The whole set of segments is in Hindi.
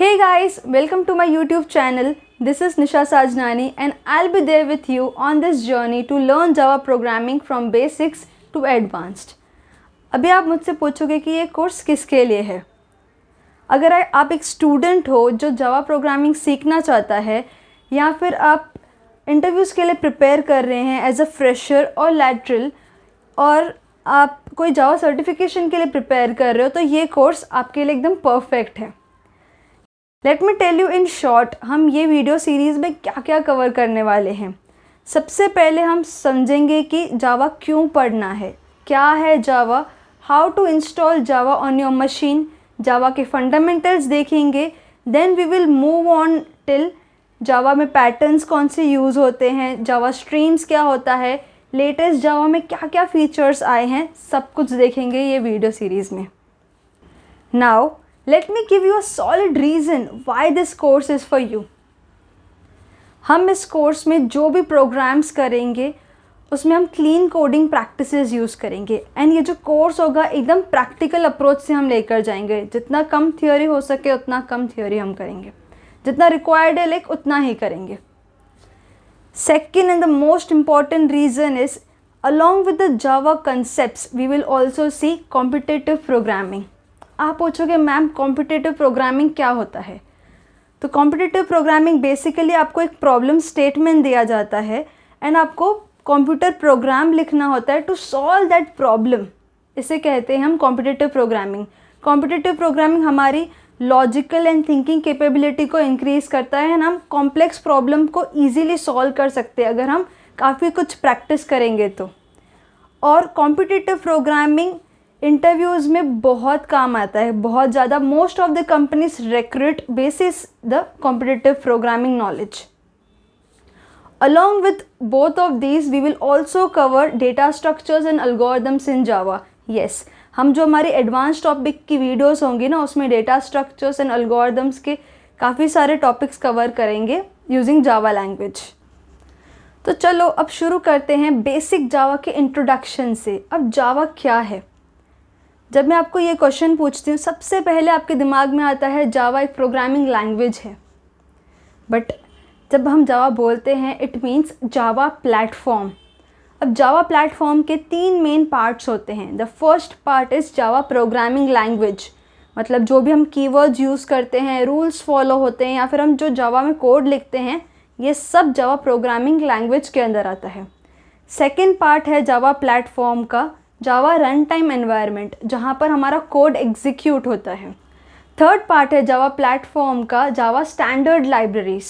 Hey guys, welcome to my YouTube channel. This is Nisha Sajnani and I'll be there with you on this journey to learn Java programming from basics to advanced. अभी आप मुझसे पूछोगे कि ये कोर्स किसके लिए है। अगर आप एक स्टूडेंट हो जो जावा प्रोग्रामिंग सीखना चाहता है या फिर आप इंटरव्यूज़ के लिए प्रिपेयर कर रहे हैं एज अ फ्रेशर और लैटरल और आप कोई जावा सर्टिफिकेशन के लिए प्रिपेयर कर रहे हो तो ये कोर्स आपके लिए एकदम परफेक्ट है। Let me tell you in short हम ये वीडियो सीरीज़ में क्या क्या कवर करने वाले हैं। सबसे पहले हम समझेंगे कि जावा क्यों पढ़ना है, क्या है Java, how to install Java on your machine, Java के फंडामेंटल्स देखेंगे। Then we will move on till Java में पैटर्न्स कौन से यूज़ होते हैं, जावा स्ट्रीम्स क्या होता है, लेटेस्ट जावा में क्या क्या फीचर्स आए हैं, सब कुछ देखेंगे ये वीडियो सीरीज़ में। Now let me give you a solid reason why this course is for you. हम इस कोर्स में जो भी प्रोग्राम्स करेंगे उसमें हम क्लीन कोडिंग प्रैक्टिसेस यूज़ करेंगे एंड ये जो कोर्स होगा एकदम प्रैक्टिकल अप्रोच से हम लेकर जाएंगे। जितना कम थियोरी हो सके उतना कम थियोरी हम करेंगे, जितना रिक्वायर्ड है उतना ही करेंगे। Second and the most important reason is along with the Java concepts we will also see competitive programming. आप पूछोगे मैम कॉम्पिटिटिव प्रोग्रामिंग क्या होता है? तो कॉम्पिटिटिव प्रोग्रामिंग बेसिकली आपको एक प्रॉब्लम स्टेटमेंट दिया जाता है एंड आपको कंप्यूटर प्रोग्राम लिखना होता है टू सॉल्व दैट प्रॉब्लम। इसे कहते हैं हम कॉम्पिटिटिव प्रोग्रामिंग। कॉम्पिटिटिव प्रोग्रामिंग हमारी लॉजिकल एंड थिंकिंग कैपेबिलिटी को इंक्रीज़ करता है एंड हम कॉम्प्लेक्स प्रॉब्लम को ईजीली सॉल्व कर सकते हैं अगर हम काफ़ी कुछ प्रैक्टिस करेंगे तो। और कॉम्पिटिटिव प्रोग्रामिंग इंटरव्यूज़ में बहुत काम आता है, बहुत ज़्यादा। Most of the companies recruit basis the competitive programming knowledge. Along with both of these we will also cover data structures and algorithms in Java. Yes, हम जो हमारी एडवांस टॉपिक की वीडियोस होंगी ना उसमें डेटा स्ट्रक्चर्स एंड एल्गोरिदम्स के काफ़ी सारे टॉपिक्स कवर करेंगे यूजिंग जावा लैंग्वेज। तो चलो अब शुरू करते हैं बेसिक जावा के इंट्रोडक्शन से। अब जावा क्या है? जब मैं आपको ये क्वेश्चन पूछती हूँ सबसे पहले आपके दिमाग में आता है जावा एक प्रोग्रामिंग लैंग्वेज है, बट जब हम जावा बोलते हैं इट मीन्स जावा प्लेटफॉर्म। अब जावा प्लेटफॉर्म के 3 मेन पार्ट्स होते हैं। The first part is Java programming language, मतलब जो भी हम कीवर्ड्स यूज़ करते हैं, रूल्स फॉलो होते हैं या फिर हम जो जावा में कोड लिखते हैं ये सब जावा प्रोग्रामिंग लैंग्वेज के अंदर आता है। सेकेंड पार्ट है जावा प्लेटफॉर्म का जावा रन टाइम एनवायरनमेंट, जहाँ पर हमारा कोड एग्जीक्यूट होता है। थर्ड पार्ट है जावा प्लेटफॉर्म का जावा स्टैंडर्ड लाइब्रेरीज।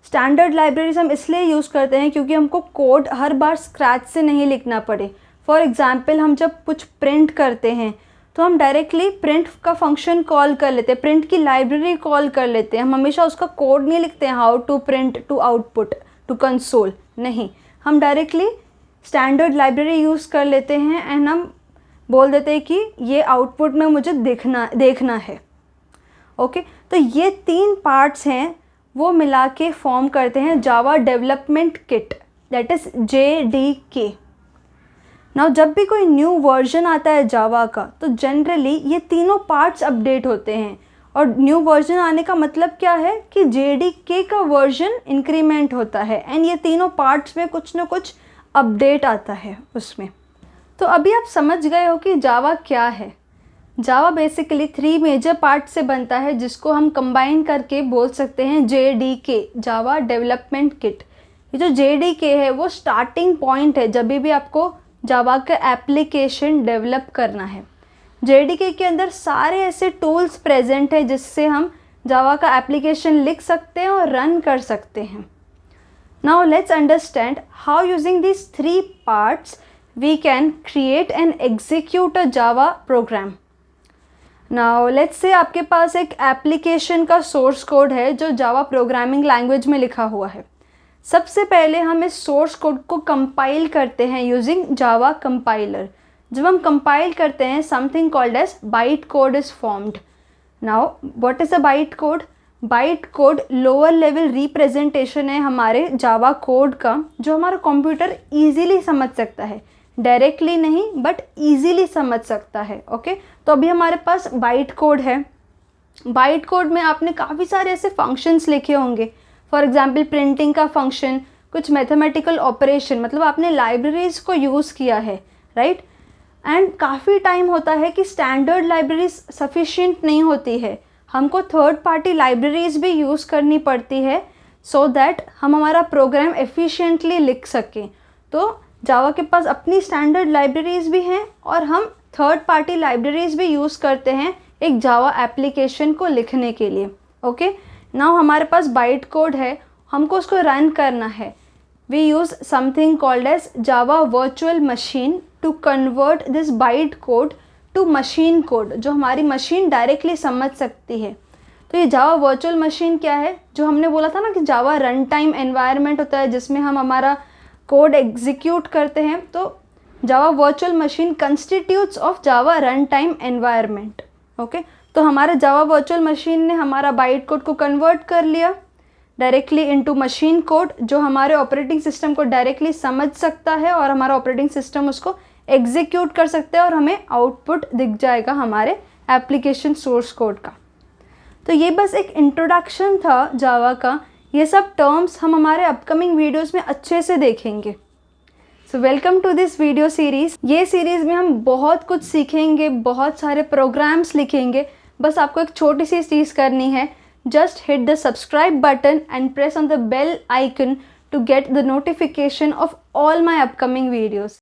स्टैंडर्ड लाइब्रेरीज हम इसलिए यूज़ करते हैं क्योंकि हमको कोड हर बार स्क्रैच से नहीं लिखना पड़े। फॉर एग्जांपल हम जब कुछ प्रिंट करते हैं तो हम डायरेक्टली प्रिंट का फंक्शन कॉल कर लेते हैं, प्रिंट की लाइब्रेरी कॉल कर लेते हैं। हम हमेशा उसका कोड नहीं लिखते हैं, how to print to output to console, नहीं, हम डायरेक्टली स्टैंडर्ड लाइब्रेरी यूज़ कर लेते हैं एंड हम बोल देते हैं कि ये आउटपुट में मुझे देखना है। ओके, तो ये 3 पार्ट्स हैं वो मिला के फॉर्म करते हैं Java development kit, that is JDK। Now जब भी कोई न्यू वर्जन आता है जावा का तो जनरली ये तीनों पार्ट्स अपडेट होते हैं। और न्यू वर्जन आने का मतलब क्या है कि JDK का वर्जन इंक्रीमेंट होता है एंड ये तीनों पार्ट्स में कुछ ना कुछ अपडेट आता है उसमें। तो अभी आप समझ गए हो कि जावा क्या है। जावा बेसिकली 3 मेजर पार्ट से बनता है जिसको हम कंबाइन करके बोल सकते हैं JDK, जावा डेवलपमेंट किट। ये जो JDK है वो स्टार्टिंग पॉइंट है जब भी आपको जावा का एप्लीकेशन डेवलप करना है। JDK के अंदर सारे ऐसे टूल्स प्रेजेंट हैं जिससे हम जावा का एप्लीकेशन लिख सकते हैं और रन कर सकते हैं। Now let's understand how using these 3 parts we can create and execute a Java program. Now let's say आपके पास एक एप्लीकेशन का सोर्स कोड है जो जावा प्रोग्रामिंग लैंग्वेज में लिखा हुआ है। सबसे पहले हम इस सोर्स कोड को कंपाइल करते हैं यूजिंग जावा कंपाइलर। जब हम कंपाइल करते हैं something called as byte code is formed. Now what is a byte code? Byte code lower level representation है हमारे जावा कोड का जो हमारा कंप्यूटर इजीली समझ सकता है, डायरेक्टली नहीं बट इजीली समझ सकता है। ओके, तो अभी हमारे पास बाइट कोड है बाइट कोड में आपने काफ़ी सारे ऐसे फंक्शंस लिखे होंगे, फॉर एग्जांपल प्रिंटिंग का फंक्शन, कुछ मैथमेटिकल ऑपरेशन, मतलब आपने लाइब्रेरीज़ को यूज़ किया है, राइट। एंड काफ़ी टाइम होता है कि स्टैंडर्ड लाइब्रेरीज सफिशिएंट नहीं होती है, हमको थर्ड पार्टी लाइब्रेरीज भी यूज़ करनी पड़ती है सो दैट हम हमारा प्रोग्राम एफिशिएंटली लिख सकें। तो जावा के पास अपनी स्टैंडर्ड लाइब्रेरीज भी हैं और हम थर्ड पार्टी लाइब्रेरीज भी यूज़ करते हैं एक जावा एप्लीकेशन को लिखने के लिए। ओके, नाउ हमारे पास बाइट कोड है, हमको उसको रन करना है। We use something called as Java virtual machine to convert this byte code to machine code, जो हमारी मशीन डायरेक्टली समझ सकती है। तो ये जावा वर्चुअल मशीन क्या है, जो हमने बोला था ना कि जावा रन टाइम एनवायरनमेंट होता है जिसमें हम हमारा कोड एग्जीक्यूट करते हैं, तो जावा virtual machine constitutes of Java run time environment. Okay, तो हमारे जावा वर्चुअल मशीन ने हमारा बाइट कोड को कन्वर्ट कर लिया डायरेक्टली इनटू मशीन कोड, जो हमारे ऑपरेटिंग सिस्टम को डायरेक्टली समझ सकता है और हमारा ऑपरेटिंग सिस्टम उसको एग्जीक्यूट कर सकते हैं और हमें आउटपुट दिख जाएगा हमारे एप्लीकेशन सोर्स कोड का। तो ये बस एक इंट्रोडक्शन था जावा का, ये सब टर्म्स हम हमारे अपकमिंग वीडियोस में अच्छे से देखेंगे। So welcome to this video series. ये सीरीज़ में हम बहुत कुछ सीखेंगे, बहुत सारे प्रोग्राम्स लिखेंगे। बस आपको एक छोटी सी चीज़ करनी है, just hit the subscribe button and press on the bell icon to get the notification of all my upcoming videos.